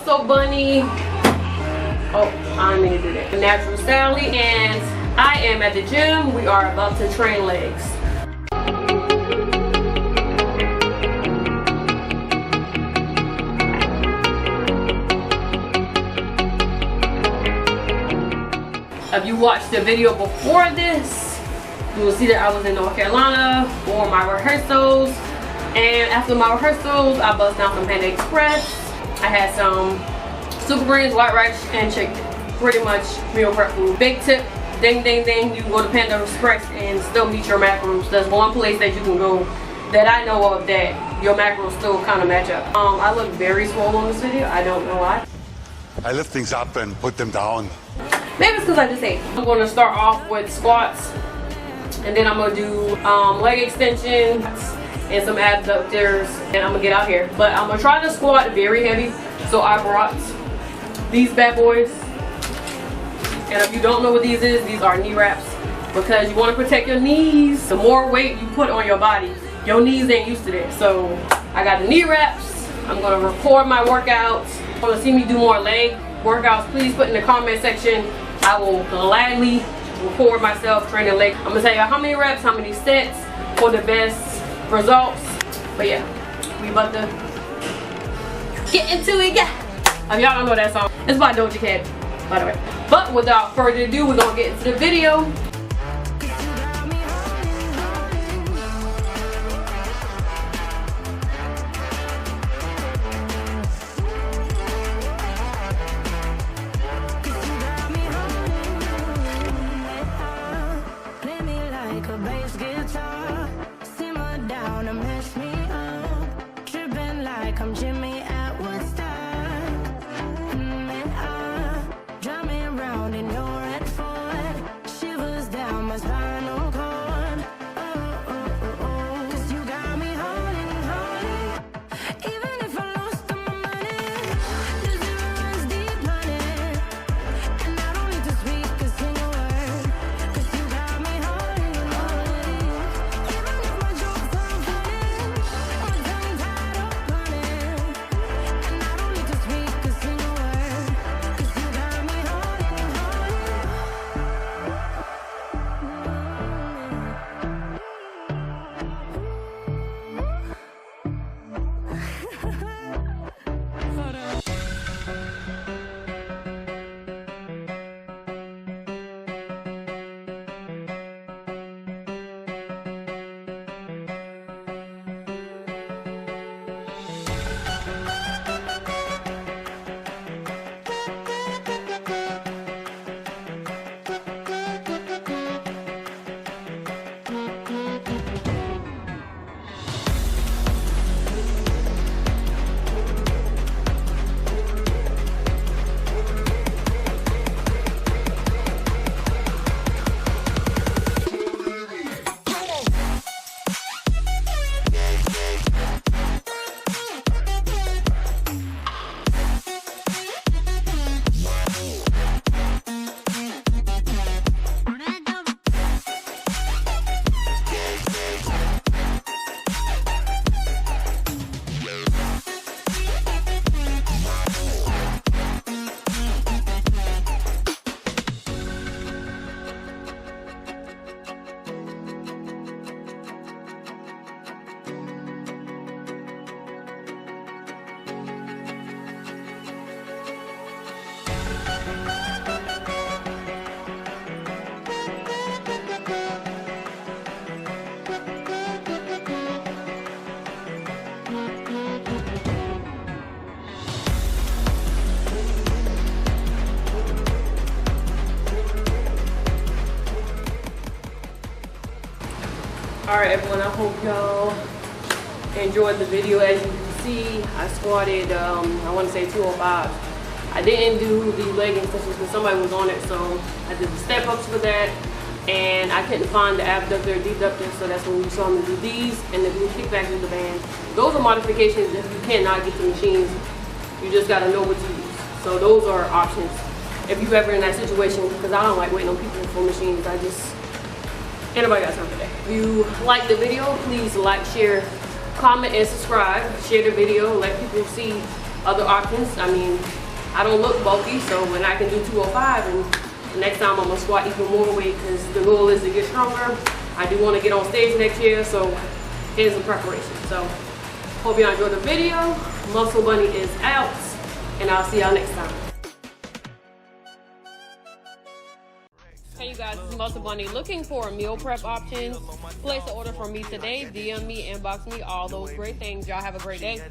so bunny. Oh, I didn't mean to do that. Natural Sally, and I am at the gym. We are about to train legs. If you watched the video before this, you will see that I was in North Carolina for my rehearsals. And after my rehearsals, I bust down some Panda Express. I had some super greens, white rice, and chicken. Pretty much meal prep food. Big tip, ding ding ding, you can go to Panda Express and still meet your macros. There's one place that you can go that I know of that your macros still kind of match up. I look very swollen in this video. I don't know why. I lift things up and put them down. Maybe it's because I just ate. I'm going to start off with squats, and then I'm going to do leg extensions and some abductors, and I'm going to get out here. But I'm going to try to squat very heavy, so I brought these bad boys. And if you don't know what these is, these are knee wraps, because you want to protect your knees. The more weight you put on your body, your knees ain't used to that. So I got the knee wraps. I'm going to record my workouts. If you want to see me do more leg workouts, please put in the comment section. I will gladly record myself training legs. I'm gonna tell you how many reps, how many sets for the best results. But yeah, we about to get into it, yeah. If y'all don't know that song, it's by Doja Cat, by the way. But without further ado, we're gonna get into the video. Alright everyone, I hope y'all enjoyed the video. As you can see, I squatted, I want to say 205. I didn't do the leg extensions because somebody was on it, so I did the step ups for that. And I couldn't find the abductor or deductor, so that's when you saw me do these and the glute kickback with the band. Those are modifications if you cannot get the machines. You just got to know what to use. So those are options if you ever in that situation, because I don't like waiting on people for machines. Ain't nobody got time for that. If you like the video, please like, share, comment, and subscribe. Share the video, let people see other options. I mean, I don't look bulky, so when I can do 205, and the next time I'm gonna squat even more weight because the goal is to get stronger. I do want to get on stage next year, so here's the preparation. So hope y'all enjoyed the video. Muscle Bunny is out, and I'll see y'all next time. Hey you guys, this is Muscle Bunny. Looking for meal prep options? Place an order from me today. DM me, inbox me, all those great things. Y'all have a great day.